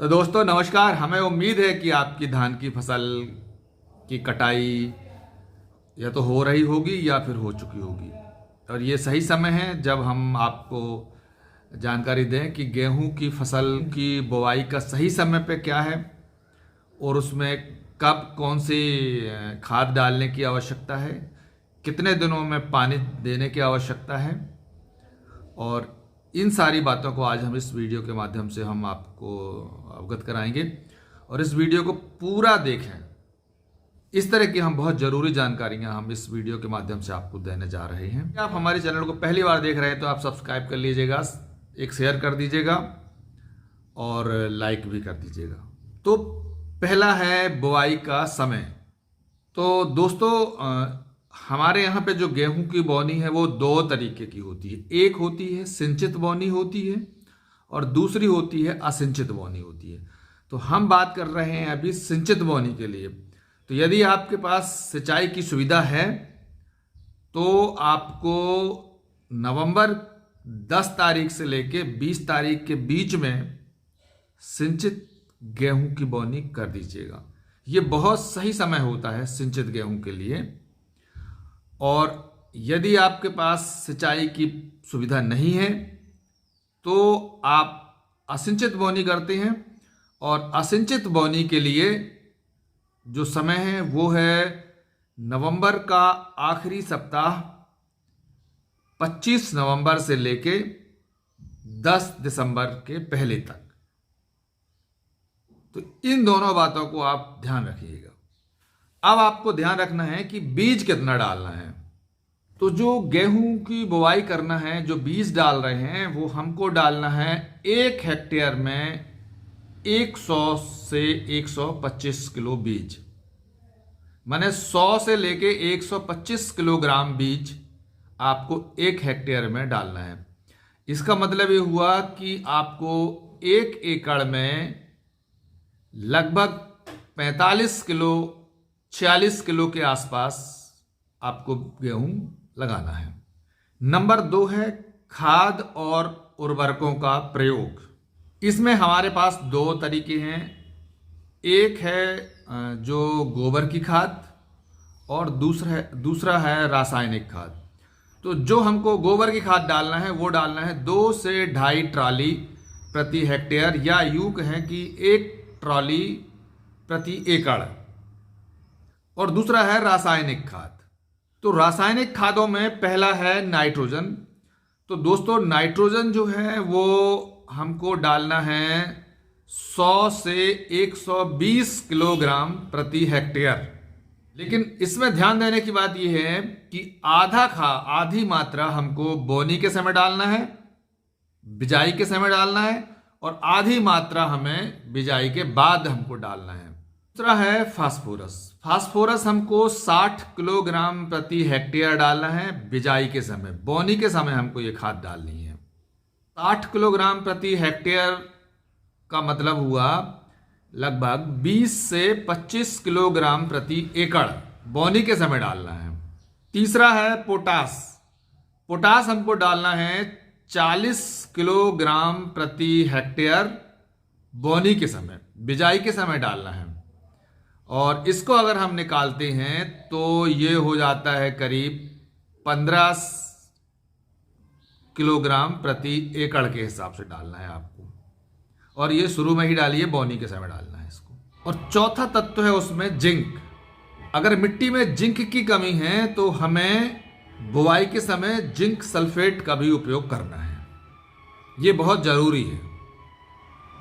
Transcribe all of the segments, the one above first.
तो दोस्तों नमस्कार। हमें उम्मीद है कि आपकी धान की फसल की कटाई या तो हो रही होगी या फिर हो चुकी होगी, और ये सही समय है जब हम आपको जानकारी दें कि गेहूं की फसल की बुवाई का सही समय पे क्या है और उसमें कब कौन सी खाद डालने की आवश्यकता है, कितने दिनों में पानी देने की आवश्यकता है। और इन सारी बातों को आज हम इस वीडियो के माध्यम से हम आपको अवगत कराएंगे, और इस वीडियो को पूरा देखें। इस तरह की हम बहुत ज़रूरी जानकारियां हम इस वीडियो के माध्यम से आपको देने जा रहे हैं। आप हमारे चैनल को पहली बार देख रहे हैं तो आप सब्सक्राइब कर लीजिएगा, एक शेयर कर दीजिएगा और लाइक भी कर दीजिएगा। तो पहला है बुआई का समय। तो दोस्तों हमारे यहाँ पे जो गेहूं की बोनी है वो दो तरीके की होती है। एक होती है सिंचित बोनी होती है और दूसरी होती है असिंचित बोनी होती है। तो हम बात कर रहे हैं अभी सिंचित बोनी के लिए। तो यदि आपके पास सिंचाई की सुविधा है तो आपको नवंबर 10 तारीख से लेके 20 तारीख के बीच में सिंचित गेहूं की बोनी कर दीजिएगा। ये बहुत सही समय होता है सिंचित गेहूं के लिए। और यदि आपके पास सिंचाई की सुविधा नहीं है तो आप असिंचित बोनी करते हैं, और असिंचित बोनी के लिए जो समय है वो है नवंबर का आखिरी सप्ताह 25 नवंबर से लेके 10 दिसंबर के पहले तक। तो इन दोनों बातों को आप ध्यान रखिएगा। अब आपको ध्यान रखना है कि बीज कितना डालना है। तो जो गेहूं की बुवाई करना है, जो बीज डाल रहे हैं वो हमको डालना है 1 हेक्टेयर में 100 से 125 किलो बीज, माने 100 से लेके 125 किलोग्राम बीज आपको 1 हेक्टेयर में डालना है। इसका मतलब ये हुआ कि आपको 1 एकड़ में लगभग 45 किलो 46 किलो के आसपास आपको गेहूं लगाना है। नंबर 2 है खाद और उर्वरकों का प्रयोग। इसमें हमारे पास 2 तरीके हैं। एक है जो गोबर की खाद और दूसरा है रासायनिक खाद। तो जो हमको गोबर की खाद डालना है वो डालना है 2 से 2.5 ट्रॉली प्रति हेक्टेयर, या यूं कहें कि 1 ट्रॉली प्रति एकड़। और दूसरा है रासायनिक खाद। तो रासायनिक खादों में पहला है नाइट्रोजन। तो दोस्तों नाइट्रोजन जो है वो हमको डालना है 100 से 120 किलोग्राम प्रति हेक्टेयर। लेकिन इसमें ध्यान देने की बात यह है कि आधी मात्रा हमको बोनी के समय डालना है, बिजाई के समय डालना है, और आधी मात्रा हमें बिजाई के बाद हमको डालना है। दूसरा है फास्फोरस। फास्फोरस हमको 60 किलोग्राम प्रति हेक्टेयर डालना है बिजाई के समय। बोनी के समय हमको ये खाद डालनी है। 60 किलोग्राम प्रति हेक्टेयर का मतलब हुआ लगभग 20 से 25 किलोग्राम प्रति एकड़ बोनी के समय डालना है। तीसरा है पोटास। पोटास हमको डालना है 40 किलोग्राम प्रति हेक्टेयर बोनी के समय, बिजाई के समय डालना है। और इसको अगर हम निकालते हैं तो ये हो जाता है करीब 15 किलोग्राम प्रति एकड़ के हिसाब से डालना है आपको। और ये शुरू में ही डालिए, बोनी के समय डालना है इसको। और चौथा तत्व है उसमें जिंक। अगर मिट्टी में जिंक की कमी है तो हमें बुवाई के समय जिंक सल्फेट का भी उपयोग करना है। ये बहुत जरूरी है।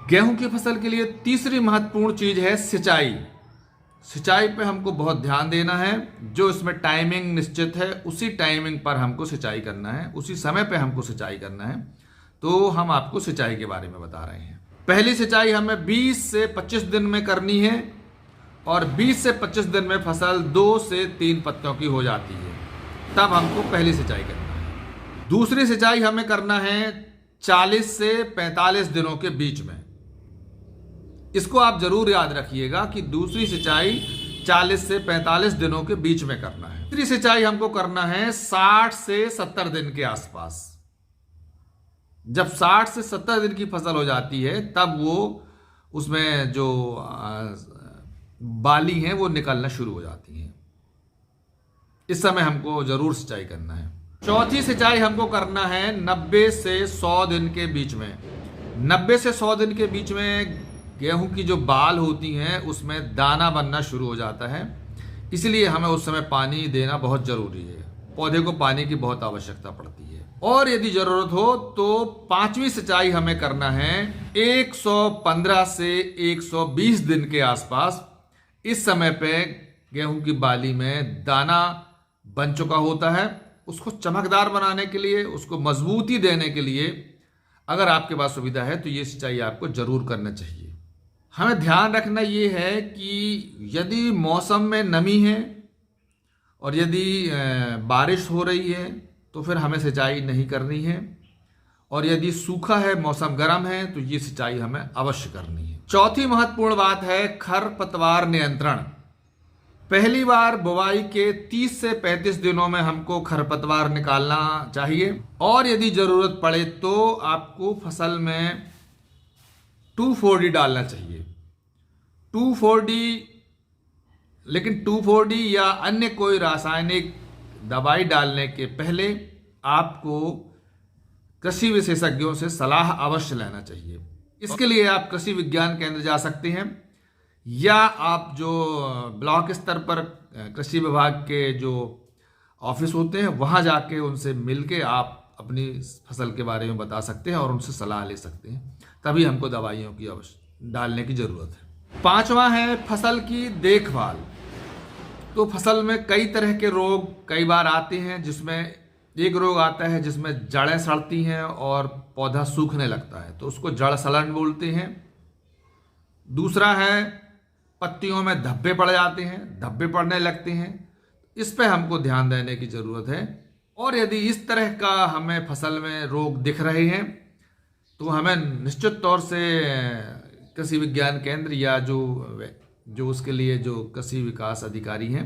गेहूं की फसल के लिए तीसरी महत्वपूर्ण चीज है सिंचाई। सिंचाई पे हमको बहुत ध्यान देना है। जो इसमें टाइमिंग निश्चित है उसी टाइमिंग पर हमको सिंचाई करना है, उसी समय पे हमको सिंचाई करना है। तो हम आपको सिंचाई के बारे में बता रहे हैं। पहली सिंचाई हमें 20 से 25 दिन में करनी है, और 20 से 25 दिन में फसल 2 से 3 पत्तों की हो जाती है, तब हमको पहली सिंचाई करना है। दूसरी सिंचाई हमें करना है 40 से 45 दिनों के बीच में। इसको आप जरूर याद रखिएगा कि दूसरी सिंचाई 40 से 45 दिनों के बीच में करना है। तीसरी सिंचाई हमको करना है 60 से 70 दिन के आसपास। जब 60 से 70 दिन की फसल हो जाती है तब वो उसमें जो बाली हैं वो निकलना शुरू हो जाती हैं। इस समय हमको जरूर सिंचाई करना है। चौथी सिंचाई हमको करना है 90 से 100 दिन के बीच में। 90 से 100 दिन के बीच में गेहूं की जो बाल होती हैं उसमें दाना बनना शुरू हो जाता है, इसलिए हमें उस समय पानी देना बहुत जरूरी है। पौधे को पानी की बहुत आवश्यकता पड़ती है। और यदि जरूरत हो तो 5वीं सिंचाई हमें करना है 115 से 120 दिन के आसपास। इस समय पे गेहूं की बाली में दाना बन चुका होता है। उसको चमकदार बनाने के लिए, उसको मजबूती देने के लिए अगर आपके पास सुविधा है तो ये सिंचाई आपको जरूर करना चाहिए। हमें ध्यान रखना ये है कि यदि मौसम में नमी है और यदि बारिश हो रही है तो फिर हमें सिंचाई नहीं करनी है, और यदि सूखा है, मौसम गर्म है, तो ये सिंचाई हमें अवश्य करनी है। चौथी महत्वपूर्ण बात है खरपतवार नियंत्रण। पहली बार बुवाई के 30 से 35 दिनों में हमको खरपतवार निकालना चाहिए, और यदि जरूरत पड़े तो आपको फसल में 2,4-D डालना चाहिए। 2,4-D, लेकिन 2,4-D या अन्य कोई रासायनिक दवाई डालने के पहले आपको कृषि विशेषज्ञों से सलाह अवश्य लेना चाहिए। इसके लिए आप कृषि विज्ञान केंद्र जा सकते हैं, या आप जो ब्लॉक स्तर पर कृषि विभाग के जो ऑफिस होते हैं वहां जाके उनसे मिलके आप अपनी फसल के बारे में बता सकते हैं और उनसे सलाह ले सकते हैं। तभी हमको दवाइयों की डालने की जरूरत है। 5वां है फसल की देखभाल। तो फसल में कई तरह के रोग कई बार आते हैं, जिसमें एक रोग आता है जिसमें जड़ें सड़ती हैं और पौधा सूखने लगता है, तो उसको जड़ सड़न बोलते हैं। दूसरा है पत्तियों में धब्बे पड़ जाते हैं, धब्बे पड़ने लगते हैं। इस पे हमको ध्यान देने की जरूरत है। और यदि इस तरह का हमें फसल में रोग दिख रहे हैं तो हमें निश्चित तौर से कृषि विज्ञान केंद्र या जो उसके लिए जो कृषि विकास अधिकारी हैं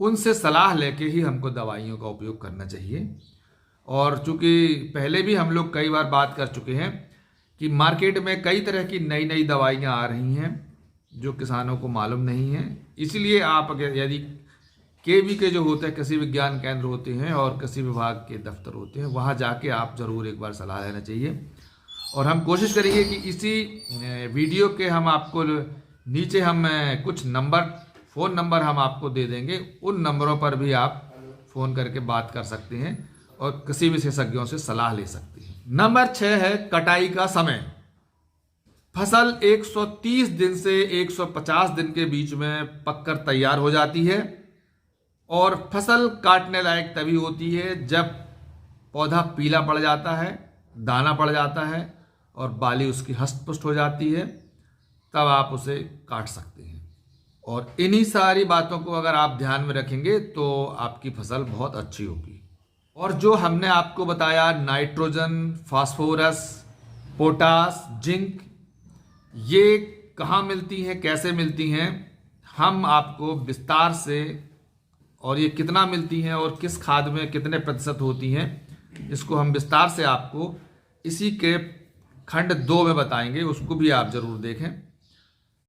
उनसे सलाह लेके ही हमको दवाइयों का उपयोग करना चाहिए। और चूंकि पहले भी हम लोग कई बार बात कर चुके हैं कि मार्केट में कई तरह की नई नई दवाइयाँ आ रही हैं जो किसानों को मालूम नहीं है, इसलिए आप अगर यदि केवी के जो होते हैं कृषि विज्ञान केंद्र होते हैं और कृषि विभाग के दफ्तर होते हैं वहाँ जाके आप ज़रूर एक बार सलाह लेना चाहिए। और हम कोशिश करेंगे कि इसी वीडियो के हम आपको नीचे हम कुछ फ़ोन नंबर हम आपको दे देंगे, उन नंबरों पर भी आप फ़ोन करके बात कर सकते हैं और कृषि विशेषज्ञों से सलाह ले सकते हैं। नंबर 6 है कटाई का समय। फसल 130 दिन से 150 दिन के बीच में पककर तैयार हो जाती है और फसल काटने लायक तभी होती है जब पौधा पीला पड़ जाता है, दाना पड़ जाता है और बाली उसकी हष्ट-पुष्ट हो जाती है, तब आप उसे काट सकते हैं। और इन्हीं सारी बातों को अगर आप ध्यान में रखेंगे तो आपकी फसल बहुत अच्छी होगी। और जो हमने आपको बताया नाइट्रोजन, फास्फोरस, पोटास, जिंक, ये कहाँ मिलती हैं, कैसे मिलती हैं, हम आपको विस्तार से, और ये कितना मिलती हैं और किस खाद में कितने प्रतिशत होती हैं, इसको हम विस्तार से आपको इसी के खंड 2 में बताएंगे, उसको भी आप जरूर देखें।